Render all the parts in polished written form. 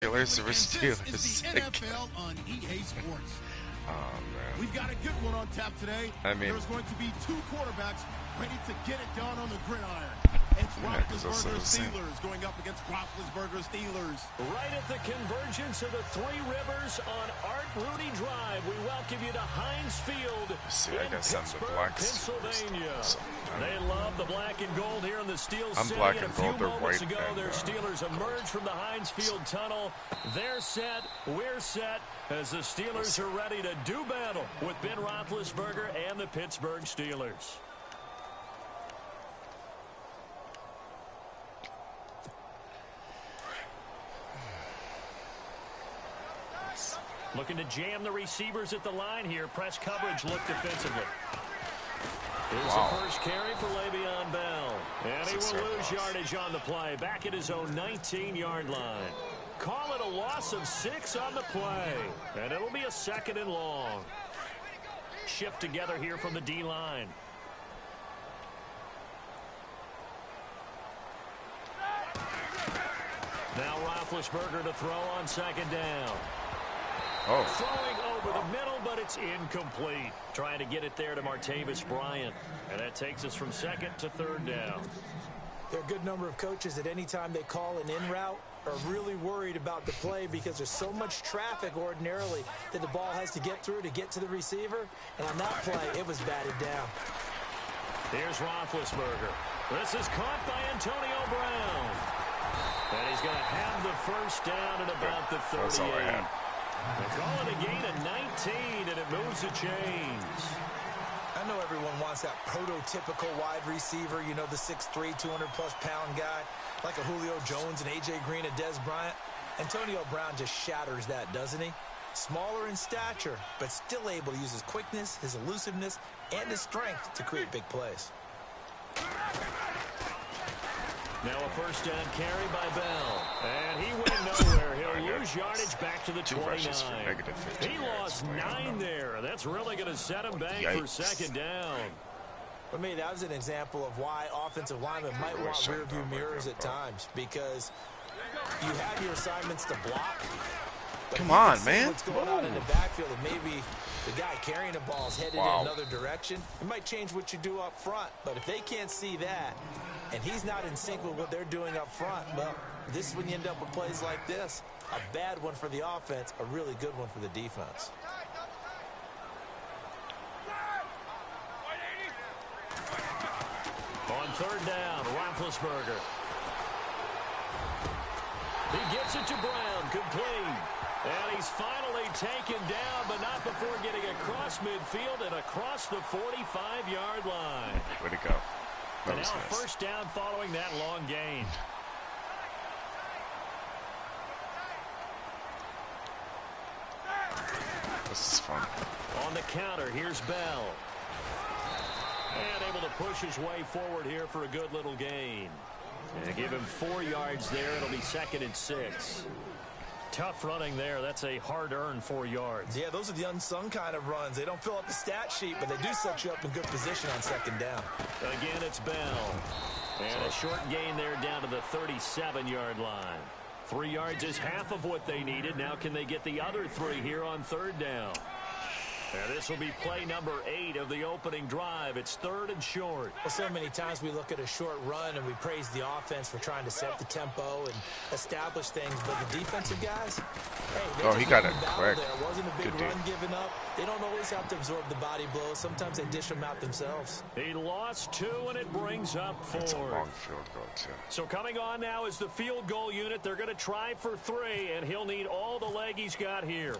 Steelers versus Steelers. This is the NFL on EA Sports. Oh, man. We've got a good one on tap today. I mean, there's going to be two quarterbacks ready to get it done on the gridiron. It's Yeah, 'cause those are Roethlisberger the same. Steelers going up against Roethlisberger Steelers. Right at the convergence of the Three Rivers on Art Rooney Drive, we welcome you to Heinz Field See, I in got some of the Pittsburgh, black Pennsylvania. Steelers. They love the black and gold here in the Steel I'm City. black And and a few gold, they're moments white ago, and, their Steelers emerged from the Heinz Field tunnel. They're set, we're set, as the Steelers are ready to do battle with Ben Roethlisberger and the Pittsburgh Steelers. Looking to jam the receivers at the line here. Press coverage look defensively. Here's the first carry for Le'Veon Bell. And he will lose yardage on the play. Back at his own 19-yard line. Call it a loss of 6 on the play. And it'll be a 2nd and long. Shift together here from the D-line. Now Roethlisberger to throw on 2nd down. Throwing over the middle, but it's incomplete. Trying to get it there to Martavis Bryant. And that takes us from 2nd to 3rd down. There are a good number of coaches that any time they call an in route are really worried about the play because there's so much traffic ordinarily that the ball has to get through to get to the receiver. And on that play, it was batted down. Here's Roethlisberger. This is caught by Antonio Brown. And he's going to have the first down at about the 38. That's all I had. They call it a gain of 19, and it moves the chains. I know everyone wants that prototypical wide receiver, you know, the 6'3", 200-plus pound guy, like a Julio Jones and A.J. Green and Dez Bryant. Antonio Brown just shatters that, doesn't he? Smaller in stature, but still able to use his quickness, his elusiveness, and his strength to create big plays. Now a first down carry by Bell. And he went nowhere. He'll lose yardage back to the 29. He lost 9 there. That's really going to set him back for 2nd down. For me, that was an example of why offensive linemen might want rear-view mirrors at times, because you have your assignments to block. Come on, man. What's going on in the backfield, and maybe the guy carrying the ball is headed in another direction. It might change what you do up front, but if they can't see that, and he's not in sync with what they're doing up front, well, this is when you end up with plays like this. A bad one for the offense, a really good one for the defense. On 3rd down, Roethlisberger. He gets it to Brown, complete. And he's finally taken down, but not before getting across midfield and across the 45-yard line. Way to go. And now a first down following that long gain. This is fun. On the counter, here's Bell. And able to push his way forward here for a good little gain. And give him 4 yards there. It'll be 2nd and 6. Tough running there. That's a hard-earned 4 yards. Yeah, those are the unsung kind of runs. They don't fill up the stat sheet, but they do set you up in good position on 2nd down. Again, it's Bell. And a short gain there down to the 37-yard line. 3 yards is half of what they needed. Now can they get the other 3 here on 3rd down? And this will be play number 8 of the opening drive. It's 3rd and short. Well, so many times we look at a short run and we praise the offense for trying to set the tempo and establish things. But the defensive guys, hey, he got it quick. There wasn't a big run given up. They don't always have to absorb the body blows. Sometimes they dish them out themselves. He lost 2, and it brings up 4. It's a long field goal, too. So coming on now is the field goal unit. They're going to try for 3, and he'll need all the leg he's got here.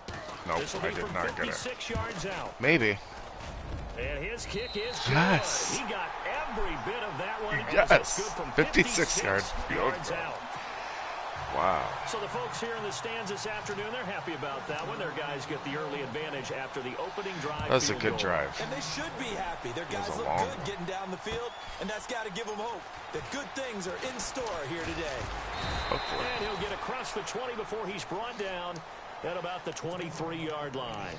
Nope, this will be I did from not get it. 56 yards out. Maybe. And his kick is good. Yes. He got every bit of that one. Yes. Good from 56 yards out. Wow. So the folks here in the stands this afternoon, they're happy about that one. Their guys get the early advantage after the opening drive. That's a good drive. And they should be happy. Their guys look good getting down the field, and that's got to give them hope that good things are in store here today. Hopefully. And he'll get across the 20 before he's brought down at about the 23-yard line.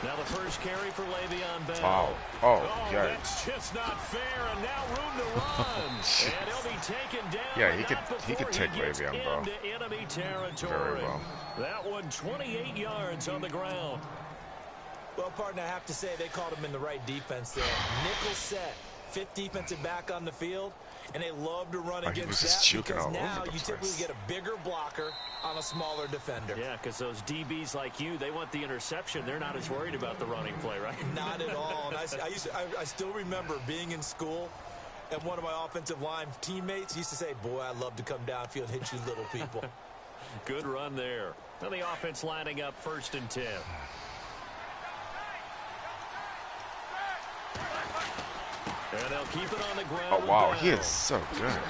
Now the first carry for Le'Veon Bell. Wow. Oh, yeah. That's just not fair, and now room to run. And he'll be taken down. Yeah, he could take Le'Veon Bell enemy territory. very well. That one 28 yards on the ground. Well, partner, I have to say they called him in the right defense there. Nickel set, fifth defensive back on the field, and they love to run against that because now you typically get a bigger blocker on a smaller defender. Yeah, because those DBs like you, they want the interception. They're not as worried about the running play, right? Not at all. And I still remember being in school, and one of my offensive line teammates used to say, boy, I'd love to come downfield and hit you little people. Good run there. Now the offense lining up 1st and 10. And they'll keep it on the ground. Oh, wow. He is so good.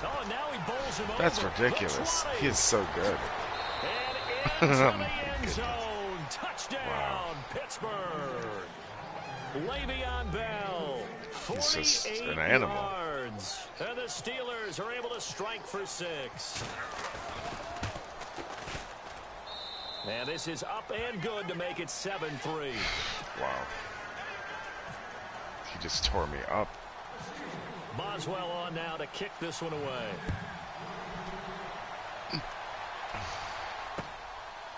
Oh, now he bowls him That's over. ridiculous. He is so good. And into the end zone. Touchdown, Wow. Pittsburgh. Le'Veon Bell. He's just 48 an animal. yards. And the Steelers are able to strike for 6. And this is up and good to make it 7-3. Wow. He just tore me up. Boswell on now to kick this one away.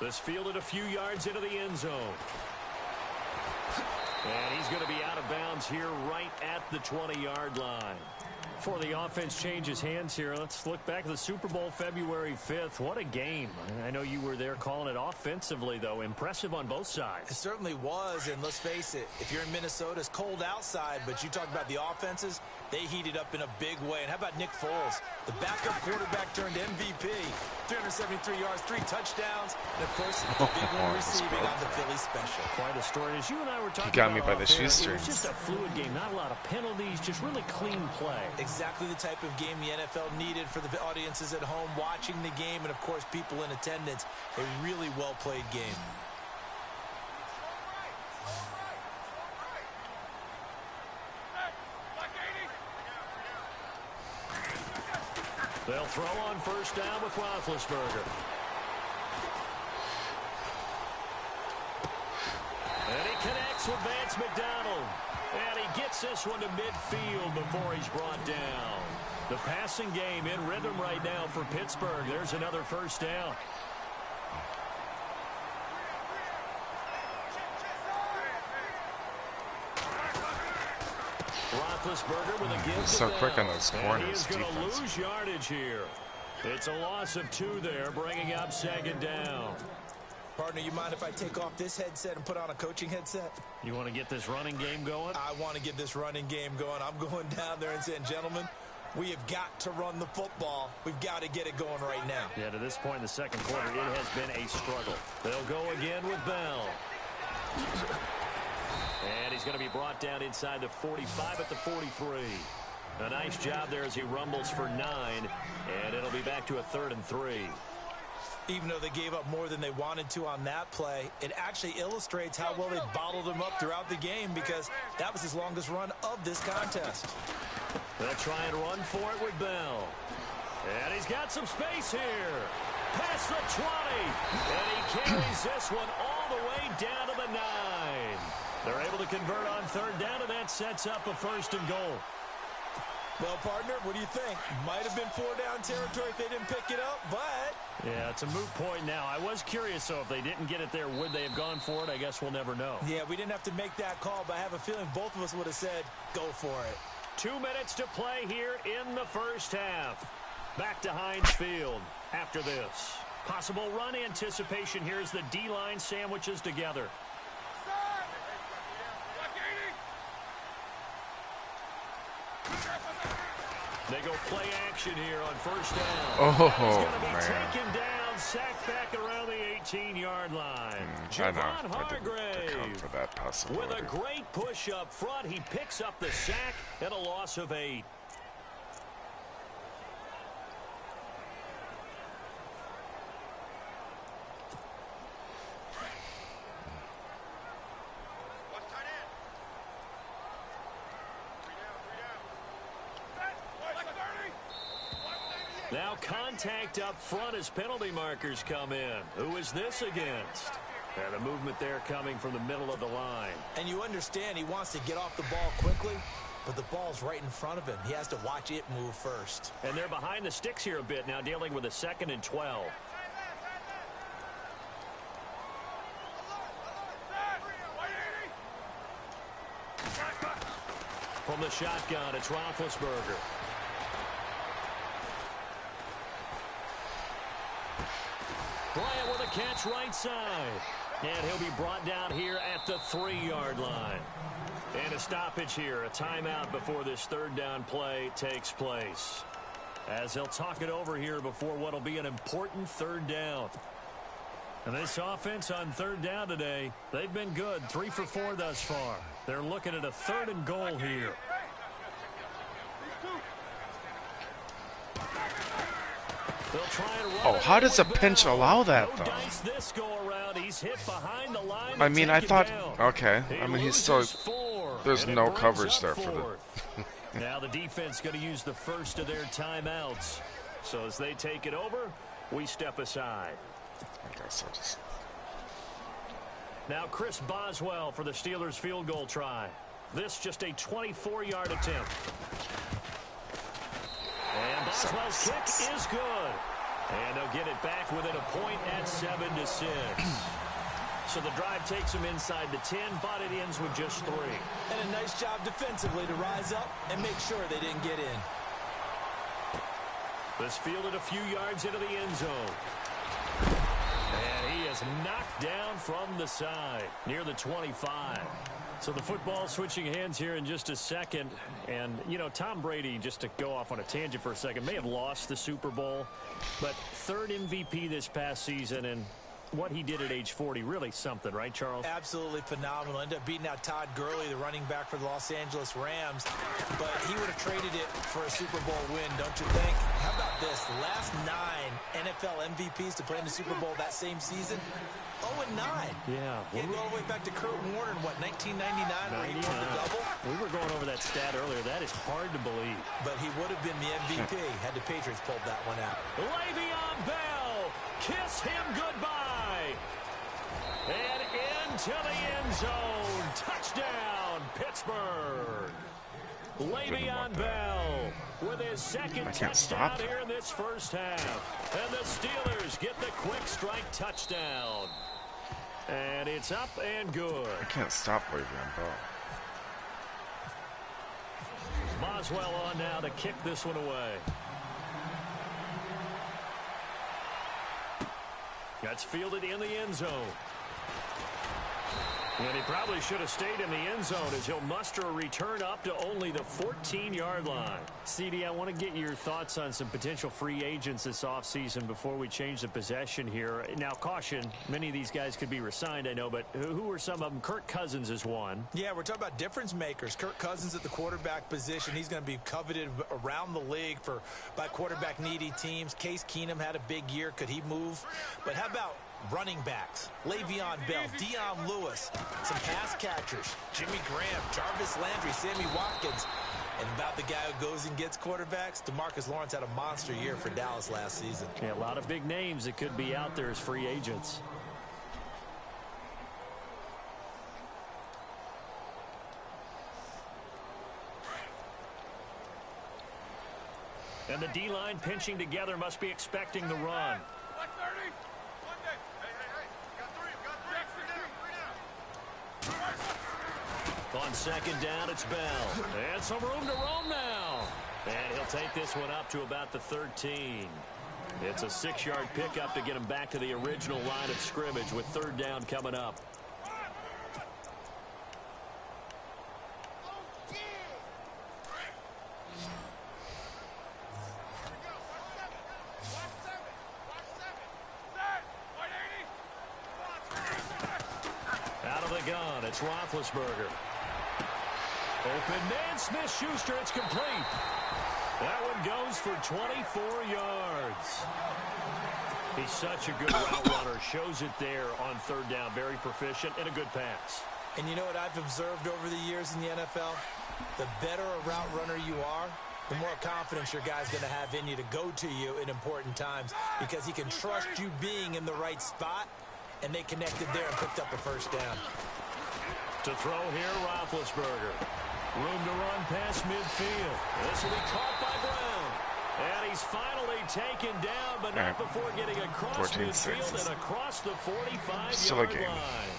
This fielded a few yards into the end zone. And he's going to be out of bounds here right at the 20-yard line. Before the offense changes hands here, let's look back at the Super Bowl February 5th. What a game. I know you were there calling it offensively, though. Impressive on both sides. It certainly was, and let's face it, if you're in Minnesota, it's cold outside, but you talk about the offenses, they heated up in a big way. And how about Nick Foles? The backup quarterback turned MVP, 373 yards, 3 touchdowns, and of course, the big one receiving on the Philly special. Quite a story. As you and I were talking He got about me by the shoestrings. It was just a fluid game, not a lot of penalties, just really clean play. Exactly the type of game the NFL needed for the audiences at home watching the game, and of course people in attendance. A really well played game. They'll throw on 1st down with Roethlisberger. And he connects with Vance McDonald. And he gets this one to midfield before he's brought down. The passing game in rhythm right now for Pittsburgh. There's another 1st down. Roethlisberger with a give. He's so quick on those corners. He is going to lose yardage here. It's a loss of 2 there, bringing up 2nd down. Partner, you mind if I take off this headset and put on a coaching headset? You want to get this running game going? I want to get this running game going. I'm going down there and saying, gentlemen, we have got to run the football. We've got to get it going right now. Yeah, to this point in the 2nd quarter, it has been a struggle. They'll go again with Bell. And he's going to be brought down inside the 45 at the 43. A nice job there as he rumbles for 9. And it'll be back to a 3rd and 3. Even though they gave up more than they wanted to on that play, it actually illustrates how well they bottled him up throughout the game because that was his longest run of this contest. They'll try and run for it with Bell. And he's got some space here. Past the 20. And he carries this one all the way down to the 9. They're able to convert on 3rd down, and that sets up a 1st and goal. Well, partner, what do you think? Might have been 4-down territory if they didn't pick it up, but... Yeah, it's a moot point now. I was curious, though, if they didn't get it there, would they have gone for it? I guess we'll never know. Yeah, we didn't have to make that call, but I have a feeling both of us would have said, go for it. 2 minutes to play here in the 1st half. Back to Heinz Field after this. Possible run anticipation here as the D-line sandwiches together. They go play action here on 1st down. Oh, He's going to be man. taken down, sacked back around the 18-yard line. I know. Javon I didn't Hargrave account for that possibility. with a great push up front. He picks up the sack and a loss of 8. Now contact up front as penalty markers come in. Who is this against? And the movement there coming from the middle of the line. And you understand he wants to get off the ball quickly, but the ball's right in front of him. He has to watch it move first. And they're behind the sticks here a bit now, dealing with a 2nd and 12. From the shotgun, it's Roethlisberger. Bryant with a catch right side. And he'll be brought down here at the 3-yard line. And a stoppage here, a timeout before this 3rd down play takes place. As they'll talk it over here before what will be an important 3rd down. And this offense on 3rd down today, they've been good. 3 for 4 thus far. They're looking at a 3rd and goal here. Oh, how does a pinch allow that, though? I mean, I thought, okay. I mean, he's still, there's no coverage there for the... Now the defense going to use the first of their timeouts. So as they take it over, we step aside. I guess I'll just... Now Chris Boswell for the Steelers field goal try. This just a 24-yard attempt. And Boswell's kick is good. And they'll get it back within a point at 7-6. So the drive takes them inside the 10, but it ends with just 3. And a nice job defensively to rise up and make sure they didn't get in. This fielded a few yards into the end zone. And he is knocked down from the side near the 25. So the football switching hands here in just a second. And, you know, Tom Brady, just to go off on a tangent for a second, may have lost the Super Bowl, but 3rd MVP this past season, and what he did at age 40, really something, right, Charles? Absolutely phenomenal. Ended up beating out Todd Gurley, the running back for the Los Angeles Rams, but he would have traded it for a Super Bowl win, don't you think? How about this? The last 9 NFL MVPs to play in the Super Bowl that same season, 0-9. Yeah. You go all the way back to Kurt Warner in, what, 1999, where he won the double? We were going over that stat earlier. That is hard to believe. But he would have been the MVP had the Patriots pulled that one out. Le'Veon Bell, kiss him goodbye. And into the end zone. Touchdown, Pittsburgh. Le'Veon Bell with his 2nd touchdown here in this first half. And the Steelers get the quick strike touchdown. And it's up and good. I can't stop Le'Veon Bell. Boswell on now to kick this one away. That's fielded in the end zone. And he probably should have stayed in the end zone as he'll muster a return up to only the 14-yard line. CD, I want to get your thoughts on some potential free agents this offseason before we change the possession here. Now, caution, many of these guys could be re-signed, I know, but who are some of them? Kirk Cousins is one. Yeah, we're talking about difference makers. Kirk Cousins at the quarterback position. He's going to be coveted around the league by quarterback-needy teams. Case Keenum had a big year. Could he move? But how about running backs? Le'Veon Bell, Dion Lewis, some pass catchers, Jimmy Graham, Jarvis Landry, Sammy Watkins. And about the guy who goes and gets quarterbacks, DeMarcus Lawrence had a monster year for Dallas last season. Yeah, a lot of big names that could be out there as free agents. And the D-line pinching together must be expecting the run. On 2nd down, it's Bell. And some room to roam now. And he'll take this one up to about the 13. It's a 6-yard pickup to get him back to the original line of scrimmage with 3rd down coming up. Out of the gun, it's Roethlisberger. Open man, Smith-Schuster, it's complete. That one goes for 24 yards. He's such a good route runner. Shows it there on 3rd down. Very proficient and a good pass. And you know what I've observed over the years in the NFL? The better a route runner you are, the more confidence your guy's going to have in you to go to you in important times because he can trust you being in the right spot and they connected there and picked up a first down. To throw here, Roethlisberger. Room to run past midfield. This will be caught by Brown. And he's finally taken down, but not before getting across midfield and across the 45-yard line.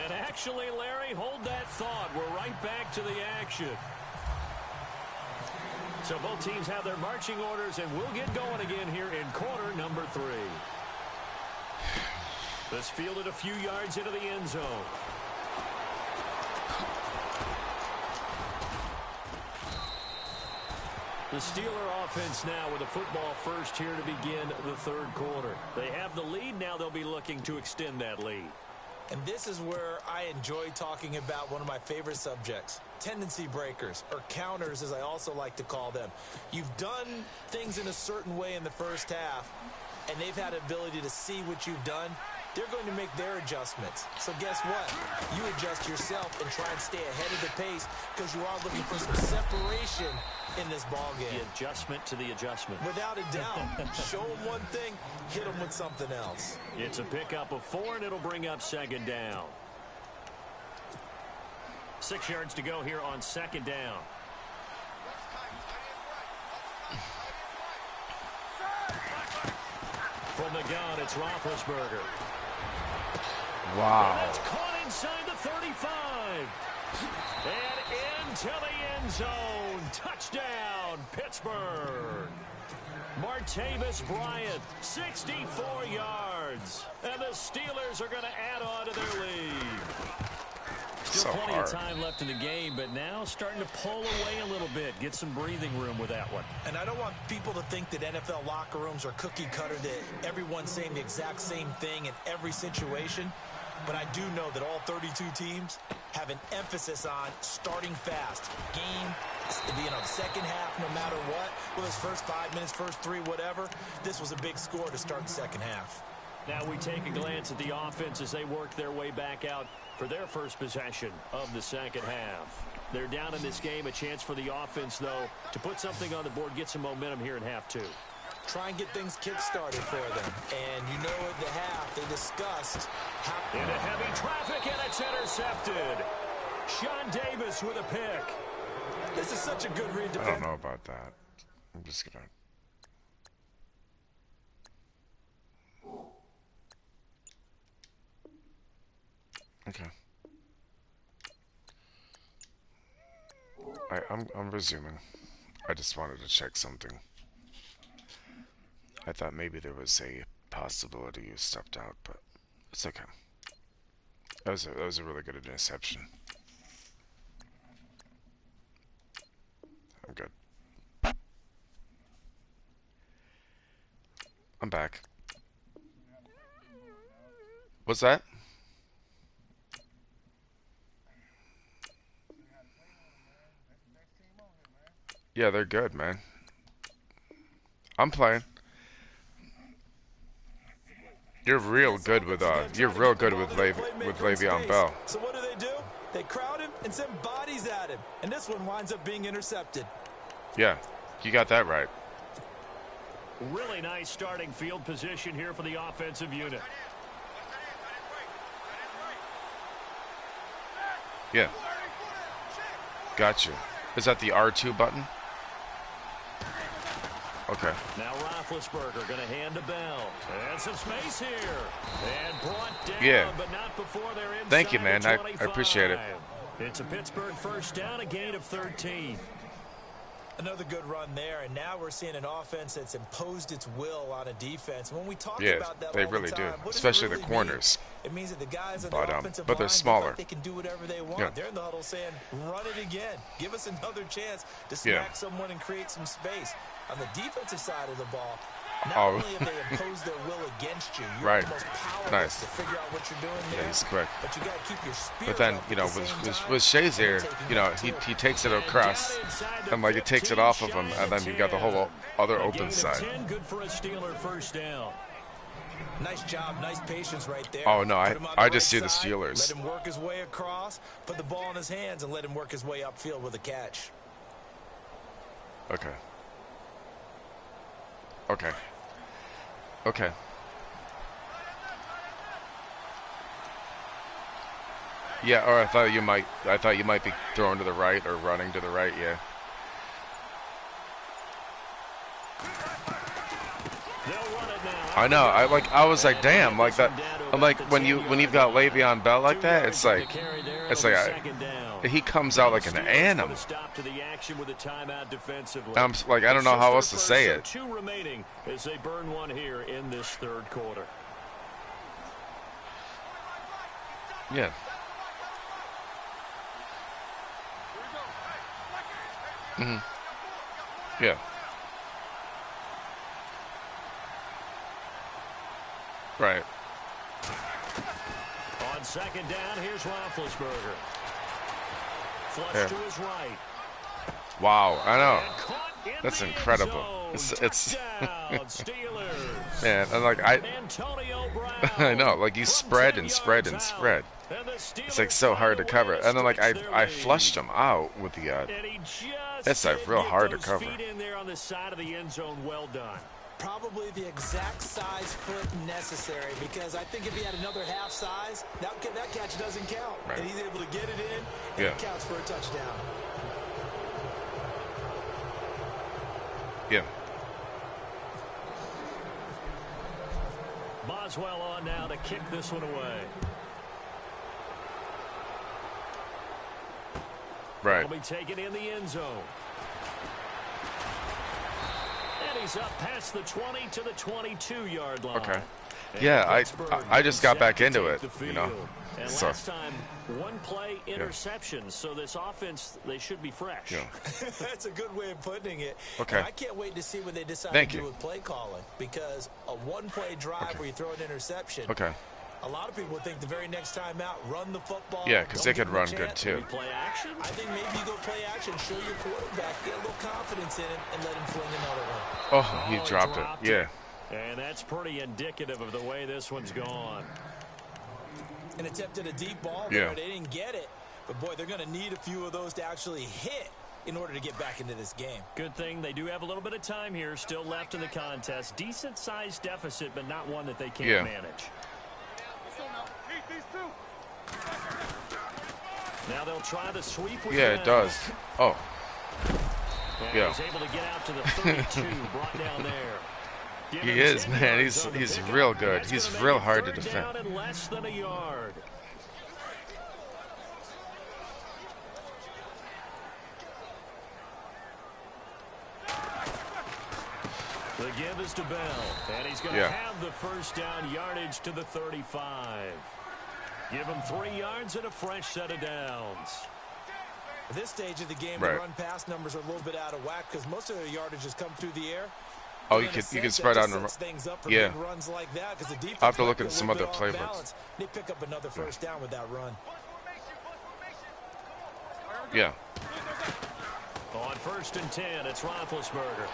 And actually, Larry, hold that thought. We're right back to the action. So both teams have their marching orders, and we'll get going again here in quarter number 3. This fielded a few yards into the end zone. The Steeler offense now with a football first here to begin the third quarter. They have the lead. Now they'll be looking to extend that lead. And this is where I enjoy talking about one of my favorite subjects, tendency breakers, or counters as I also like to call them. You've done things in a certain way in the first half, and they've had the ability to see what you've done. They're going to make their adjustments. So guess what? You adjust yourself and try and stay ahead of the pace because you are looking for some separation in this ball game. The adjustment to the adjustment. Without a doubt. Show them one thing, hit them with something else. It's a pickup of 4, and it'll bring up second down. 6 yards to go here on second down. From the gun, it's Roethlisberger. Wow. And that's caught inside the 35. And into the end zone. Touchdown, Pittsburgh. Martavis Bryant, 64 yards. And the Steelers are going to add on to their lead. Still plenty of time left in the game, but now starting to pull away a little bit. Get some breathing room with that one. And I don't want people to think that NFL locker rooms are cookie cutter, that everyone's saying the exact same thing in every situation. But I do know that all 32 teams have an emphasis on starting fast. Game, second half, no matter what. Well, this first 5 minutes, first 3, whatever. This was a big score to start the second half. Now we take a glance at the offense as they work their way back out for their first possession of the second half. They're down in this game. A chance for the offense, though, to put something on the board, get some momentum here in half 2. Try and get things kick-started for them. And you know at the half, they discussed how... Into heavy traffic, and it's intercepted. Sean Davis with a pick. This is such a good read. I don't know about that. I'm just going to... Okay. I'm resuming. I just wanted to check something. I thought maybe there was a possibility you stepped out, but it's okay. That was a really good interception. I'm good. I'm back. What's that? Yeah, they're good, man. I'm playing. You're real good with Le'Veon Bell. So what do? They crowd him and send bodies at him, and this one winds up being intercepted. Yeah, you got that right. Really nice starting field position here for the offensive unit. Yeah. Gotcha. Is that the R2 button? Okay. Now Roethlisberger going to hand to Bell. And some space here. And brought down, yeah. But not before they're inside. Thank you, man. I appreciate it. It's a Pittsburgh first down, a gain of 13. Another good run there, and now we're seeing an offense that's imposed its will on a defense. When we talk about that, they really do, especially the corners. It means that the guys on the offensive but they're line smaller. Like they can do whatever they want. Yeah. They're in the huddle saying, "Run it again. Give us another chance to smack someone and create some space." On the defensive side of the ball, not only have they imposed their will against you, you're the most powerless to figure out what you're doing there. Yeah, he's quick. But you got to keep your spirit. But then, you know, with Shazier, you know, he takes it across, and like it takes it off of him, and then you got the whole other open side. Good for a Steeler first down. Nice job, nice patience right there. Oh no, I just see the Steelers. Let him work his way across, put the ball in his hands, and let him work his way upfield with a catch. Okay. Okay. Okay. Yeah, or I thought you might be throwing to the right or running to the right. Yeah. I know. I was like, damn, like that. I'm like, when you've got Le'Veon Bell like that, it's like he comes out like an animal. I'm like, I don't know how else to say it. 2 remaining as they burn one here in this third quarter. Yeah. Yeah. Right. On second down, here's Roethlisberger. Flush to his right. Wow, I know. That's incredible. It's man, and like I know, like you spread and spread and spread. It's like so hard to cover. And then like I flushed him out with the that's like real hard to cover. Well done. Probably the exact size foot necessary, because I think if he had another half size, that catch doesn't count. Right. And he's able to get it in, and it counts for a touchdown. Yeah. Boswell on now to kick this one away. Right. He'll be taken in the end zone. And he's up past the 20 to the 22-yard line. Okay. Yeah, I just got back into it, you know. And So, last time, one play interception, so this offense, they should be fresh. yeah. That's a good way of putting it. Okay. And I can't wait to see what they decide Thank to you. do with play calling, because a one-play drive where you throw an interception, Okay. a lot of people think the very next time out, run the football. Yeah, because they don't could give run them a good chance. too. Play action? I think maybe you go play action, show your quarterback, get a little confidence in him, and let him fling another one. Oh, he dropped it. Yeah. And that's pretty indicative of the way this one's gone. And attempted a deep ball there. Yeah. They didn't get it. But, boy, they're going to need a few of those to actually hit in order to get back into this game. Good thing they do have a little bit of time here still left in the contest. Decent-sized deficit, but not one that they can't manage. Now they'll try the sweep. Yeah, it does. Oh. And Yeah. he's able to get out to the 32, brought down there. He is, man. He's real good. He's real hard to defend. Down in less than a yard. The give is to Bell, and he's going to have the first down, yardage to the 35. Give him 3 yards and a fresh set of downs. At this stage of the game, the run-pass numbers are a little bit out of whack because most of their yardage has come through the air. Oh, you could spread out and yeah. Runs like that, the I'll have to look at some other playbooks. They pick up another first down with that run. Yeah. On 1st and 10, it's Roethlisberger.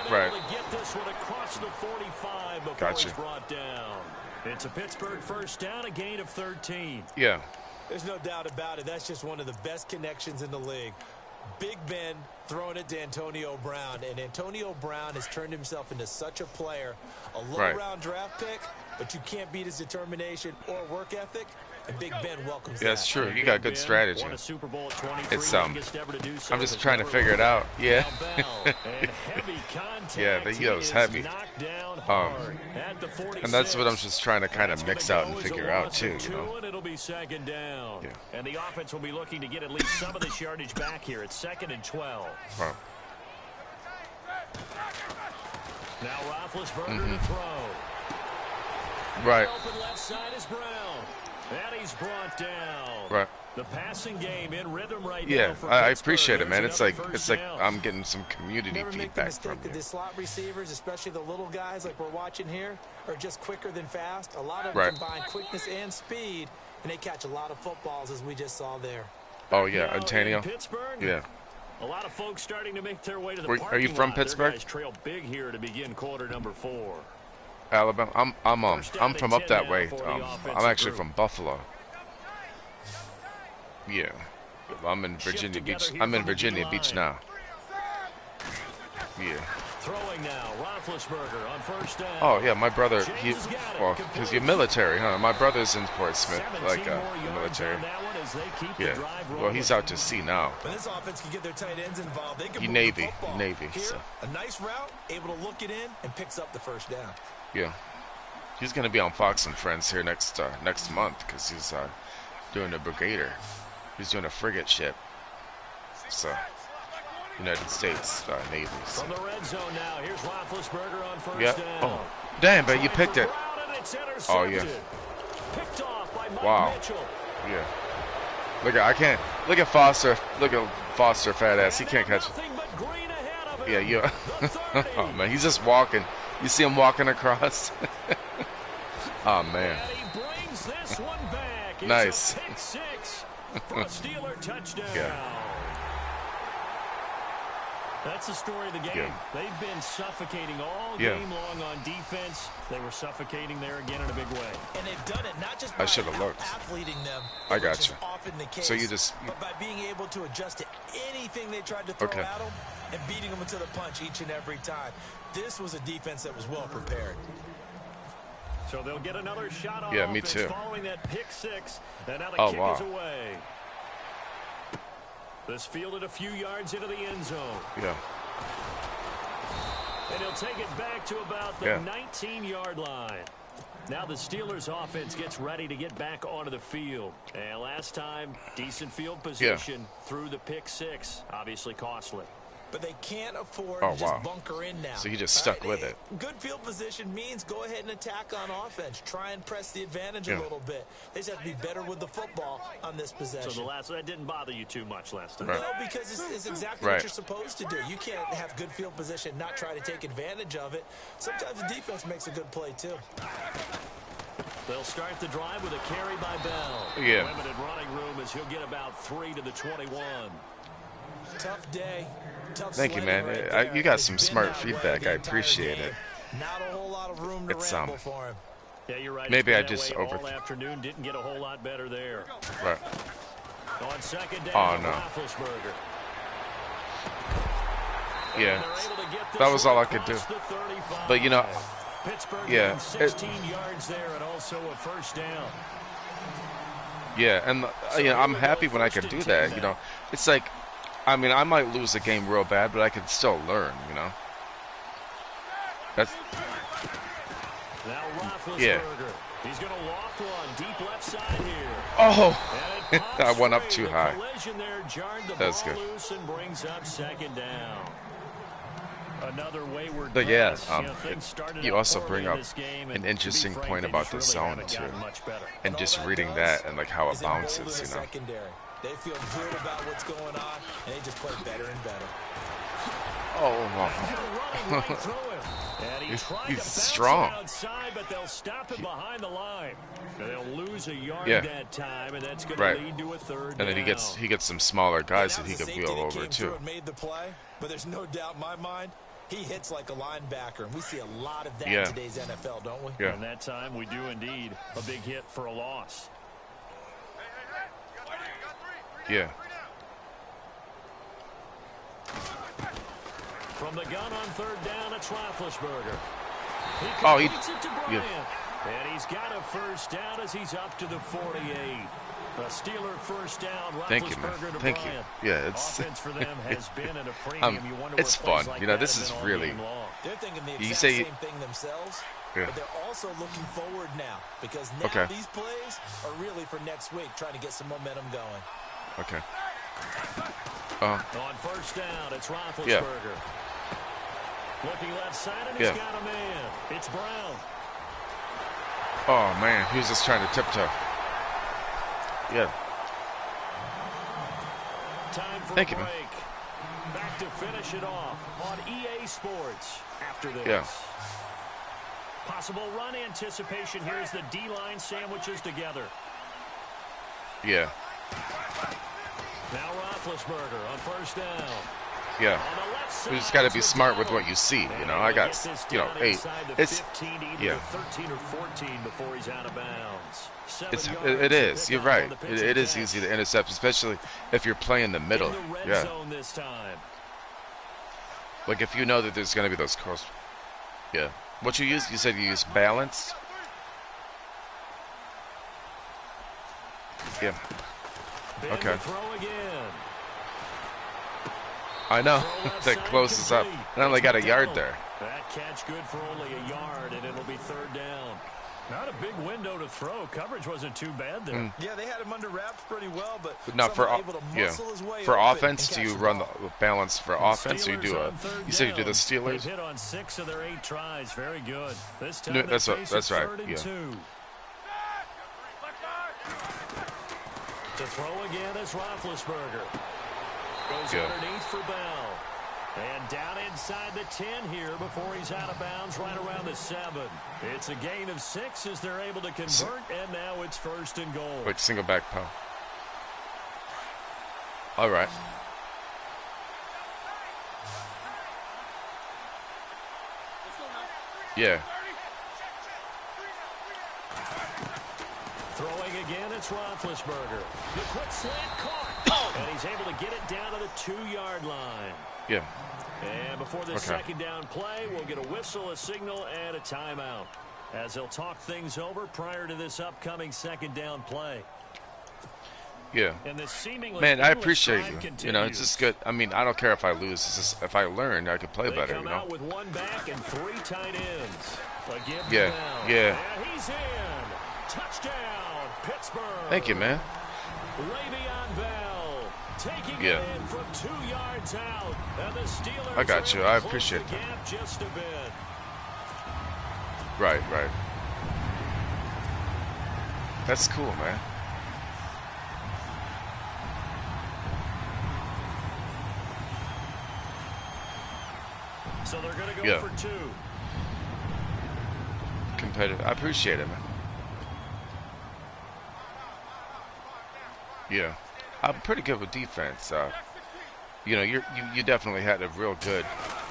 And right. Able to get this one across the 45 before it's brought down. It's a Pittsburgh first down, a gain of 13. Yeah. There's no doubt about it. That's just one of the best connections in the league. Big Ben throwing it to Antonio Brown, and Antonio Brown has turned himself into such a player, a low-round draft pick, but you can't beat his determination or work ethic, and Big Ben welcomes that. Yeah, it's true. You got good strategy. It's I'm just trying to figure it out. Yeah. Yeah, the Yo's heavy. And that's what I'm just trying to kind of mix out and figure out too, you know. It'll be second down. Yeah. And the offense will be looking to get at least some of this yardage back here. It's 2nd and 12. Wow. Now Roethlisberger to throw. Right. Open left side is Brown. And he's brought down. Right. The passing game in rhythm right now. Yeah, I appreciate it, man. It's like down. I'm getting some community feedback from you. The slot receivers, especially the little guys like we're watching here, are just quicker than fast. A lot of them combine quickness and speed, and they catch a lot of footballs, as we just saw there. Oh yeah, Antonio. Yeah. A lot of folks starting to make their way to the parking Are you from lot. Pittsburgh? Their guys trail big here to begin quarter number 4. Alabama. I'm from up that way. I'm actually from Buffalo. Yeah. I'm in Virginia Beach. I'm in Virginia Beach now. Yeah. Throwing now, Roethlisberger on first down. Oh yeah, my brother. Well, because you're military, huh? My brother's in Portsmouth, like the military. Yeah. Well, he's out to sea now. When this offense can get their tight ends involved, they can move Navy, the football. Navy. Here, So. a nice route, able to look it in, and picks up the first down. Yeah. He's gonna be on Fox and Friends here next month because he's doing a brigader. He's doing a frigate ship. So. United States Navy. So. From the red zone now, here's Roethlisberger on first Yeah. down. Oh, damn, but you picked it. Oh yeah. Picked off by Mike Wow. Mitchell. Yeah. Look at Foster. Look at Foster, fat ass. He can't catch it. Yeah, you. Oh man, he's just walking. You see him walking across. Oh man. And he brings this one back. It's Nice. a pick six for a Steeler touchdown. Yeah. That's the story of the game. Yeah. They've been suffocating all game long on defense. They were suffocating there again in a big way. And they've done it not just by I should have looked. athleting them. I got which is you. often the case, So you just. but by being able to adjust to anything they tried to throw Okay. at them and beating them into the punch each and every time. This was a defense that was well prepared. So they'll get another shot on Yeah, me offense too. following that pick six. And now the Oh, kick wow. is away. This fielded a few yards into the end zone. Yeah. And he'll take it back to about the 19-yard line. Now the Steelers offense gets ready to get back onto the field. And last time, decent field position through the pick six. Obviously costly. But they can't afford Oh, to just wow. bunker in now. So he just All stuck right, with it. Good field position means go ahead and attack on offense. Try and press the advantage Yeah. a little bit. They just have to be better with the football on this possession. So that didn't bother you too much last time. Right. No, because it's exactly Right. what you're supposed to do. You can't have good field position, not try to take advantage of it. Sometimes the defense makes a good play, too. They'll start the drive with a carry by Bell. Yeah. Limited running room as he'll get about 3 to the 21. Tough day. Tough Thank you, sledding man. right there. You got It's some been smart that way feedback. the I entire appreciate game. it. Not a whole lot of room to It's, ramble for him. Yeah, you're right. Maybe It's I been that just way all afternoon. Didn't get a whole lot better there. Right. On second down, Oh, no. Roethlisberger. Yeah. And they're able to get this That was all one I could do. across the 35. But you know, Pittsburgh yeah, getting 16 yards there and also a first down. yeah, and I'm happy when I can do that. You know, it's like, I mean, I might lose a game real bad, but I can still learn. You know. That's Now Roethlisberger. Yeah. He's going to loft one deep left side here. oh, And it pops I went up free. too The high. collision there jarred the That's ball good. loose and brings up second down. Another wayward But yeah, pass. Things started you out also poorly bring in up this game, an and to be interesting frank, point they about just the really zone haven't too, gotten much better. and all just that reading does that and like how is it embolden bounces. the You know. secondary. They feel good about what's going on, and they just play better and better. Oh, They're wow. running right through him. And he tried to He's bounce strong. it outside, but they'll stop him behind the line. They'll lose a yard Yeah. that time, and that's going Right. to lead to a third And then he down. gets some smaller guys Yeah, that he was a could safety wheel that over came through too. and made the play, but there's no doubt in my mind he hits like a linebacker, and we see a lot of that Yeah. in today's NFL, don't we? Yeah. And that time we do indeed a big hit for a loss. Yeah. From the gun on third down, it's Roethlisberger. Oh, he- completes it to Bryant. yeah. And he's got a first down as he's up to the 48. A Steeler first down. Thank you, man. Roethlisberger to Thank you. Bryant. Yeah, it's Offense for them has been at a premium. You wonder it's what plays fun. like You know, that this have is been all really. game long. They're thinking the You exact say- same thing themselves, Yeah. but they're also looking forward now because now Okay. these plays are really for next week, trying to get some momentum going. Okay. On first down, it's Roethlisberger. Yeah. Looking left side, and he's Yeah. got a man. It's Brown. Oh man, he was just trying to tiptoe. Yeah. Time for Thank a you, man. break. Back to finish it off on EA Sports after this. Yeah. Possible run anticipation here as the D-line sandwiches together. Yeah. Now Roethlisberger on first down. Yeah. On the left side, You just got to it's be smart with McDonald. what you see. You know, And I he'll got, get this you know, down 8. inside the It's 15, either yeah. the 13 or 14 before he's out of bounds. It's 7 it yards is. to You're pick up on right. the pitch It and is catch. easy to intercept, especially if you're playing the middle. In the red Yeah. zone this time. Like if you know that there's going to be those cross. Yeah. What you use? You said you use balance. Yeah. Okay. I know. That closes up. And I only got a yard there. That catch good for only a yard, and it'll be third down. Not a big window to throw. Coverage wasn't too bad there. Yeah, they had him under wraps pretty well, but not for offense. Do you run the balance for offense? Or you do a? You said you do the Steelers. Hit on 6 of their 8 tries. Very good. This time that's right. Yeah. To throw again is Roethlisberger. Goes underneath for Bell. And down inside the 10 here before he's out of bounds right around the 7. It's a gain of 6 as they're able to convert, and now it's 1st and goal. Like single back power. All right. Yeah. Throwing again, it's Roethlisberger. The quick slant caught, and he's able to get it down to the 2-yard line. Yeah. And before this second down play, we'll get a whistle, a signal, and a timeout as they'll talk things over prior to this upcoming second down play. Yeah. Man, I appreciate you. You know, it's just good. I mean, I don't care if I lose. It's just if I learn, I could play better, you know. Out with 1 back and 3 tight ends. Yeah. And he's in. Touchdown, Pittsburgh. Thank you, man. Le'Veon Bell taking it in from 2 yards out. And the Steelers I got you. I appreciate the gap just a bit. Right. That's cool, man. So they're going to go for 2. Competitive. I appreciate it, man. Yeah. I'm pretty good with defense. You know, you definitely had a real good,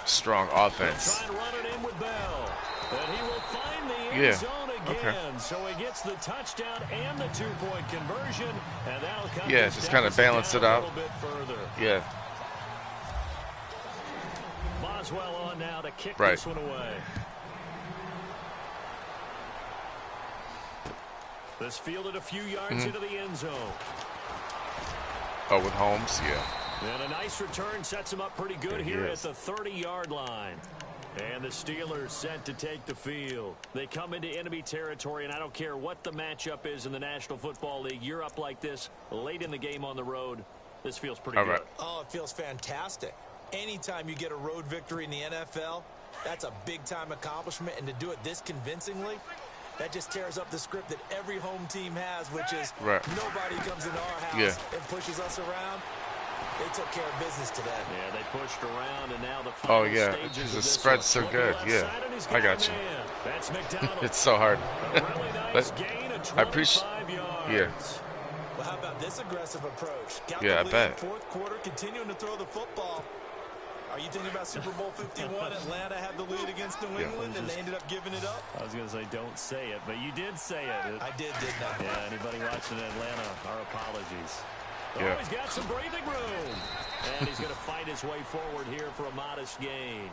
strong offense. Trying to run it in with Bell. And he will find the end zone again. So he gets the touchdown and the 2-point conversion. And that'll come just kind of balance it out. A little bit further. Yeah. Boswell on now to kick this one away. This fielded a few yards into the end zone. Oh, with Holmes? Yeah. And a nice return sets him up pretty good here at the 30-yard line. And the Steelers set to take the field. They come into enemy territory, and I don't care what the matchup is in the National Football League. You're up like this late in the game on the road. This feels pretty good. Oh, it feels fantastic. Anytime you get a road victory in the NFL, that's a big-time accomplishment. And to do it this convincingly, that just tears up the script that every home team has, which is nobody comes into our house and pushes us around. They took care of business today. Yeah, they pushed around, and now the final stages because the spread's so good. Yeah, I got you. That's McDonald. It's so hard. Really nice gain of 25 I appreciate. yards. Well, how about this aggressive approach? Got I the bet. Fourth quarter, continuing to throw the football. Are you thinking about Super Bowl 51? Atlanta had the lead against New England, and they ended up giving it up? I was going to say, don't say it, but you did say it. I did, didn't I? Yeah, anybody watching Atlanta, our apologies. Oh, he's got some breathing room. And he's going to fight his way forward here for a modest gain.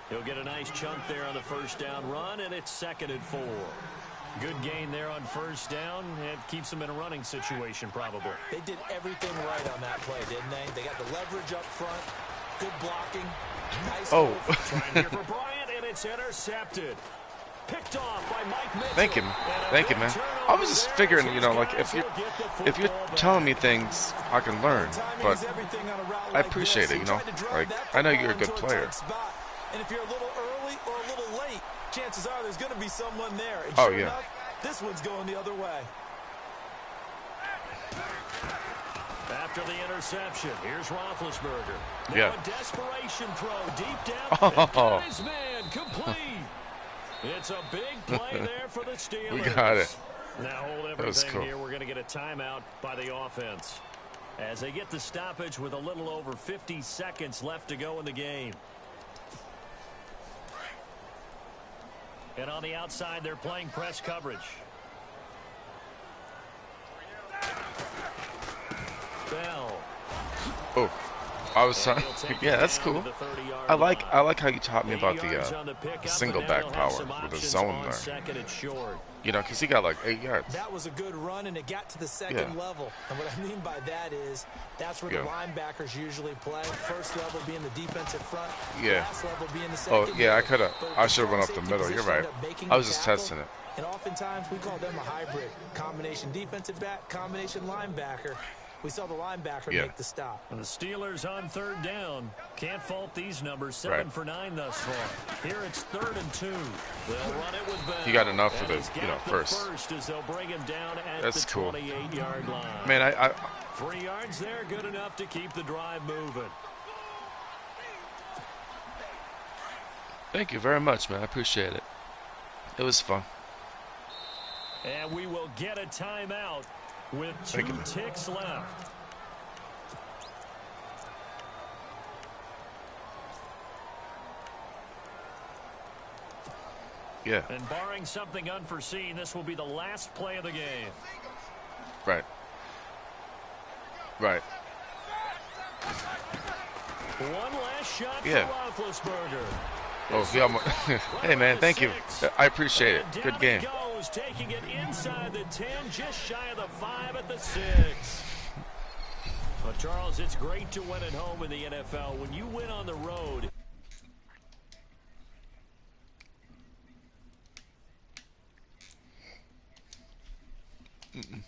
He'll get a nice chunk there on the first down run, and it's 2nd and 4. Good gain there on first down. It keeps them in a running situation, probably. They did everything right on that play, didn't they? They got the leverage up front. Good blocking. Nice Trying here for Bryant, and it's intercepted. Picked off by Mike Mitchell. Thank you, man. I was just figuring, you know, like if you're telling me things, I can learn. But I appreciate it, you know. Like I know you're a good player. And if you're a little early or a little late, chances are there's going to be someone there. And sure enough, this one's going the other way. After the interception, here's Roethlisberger. Now a desperation throw deep down. Oh. His man complete. It's a big play there for the Steelers. We got it. Now hold everything here. We're going to get a timeout by the offense as they get the stoppage with a little over 50 seconds left to go in the game. And on the outside, they're playing press coverage. Bell. I was trying. Yeah, that's cool. I like how you taught me about the single back power with the zone there. You know, because he got like 8 yards. That was a good run, and it got to the second level. And what I mean by that is that's where the linebackers usually play. First level being the defensive front. Last level being the second. Oh, yeah, I should have went up the middle. You're right. I was just testing it. And oftentimes we call them a hybrid. Combination defensive back, combination linebacker. We saw the linebacker make the stop. And the Steelers on 3rd down. Can't fault these numbers. 7 for 9 thus far. Here it's 3rd and 2. They'll run it with Bell. He got enough for the, first. As they'll bring him down at That's the cool. 28-yard line. Man, I 3 yards there, good enough to keep the drive moving. Thank you very much, man. I appreciate it. It was fun. And we will get a timeout with 2 ticks left. Yeah. And barring something unforeseen, this will be the last play of the game. Right. Right. One last shot for Roethlisberger. Oh, he almost. Hey, man, thank you. I appreciate it. Good game. Goes, taking it inside the 10, just shy of the 5 at the 6. Well, Charles, it's great to win at home in the NFL. When you win on the road. Mm-mm.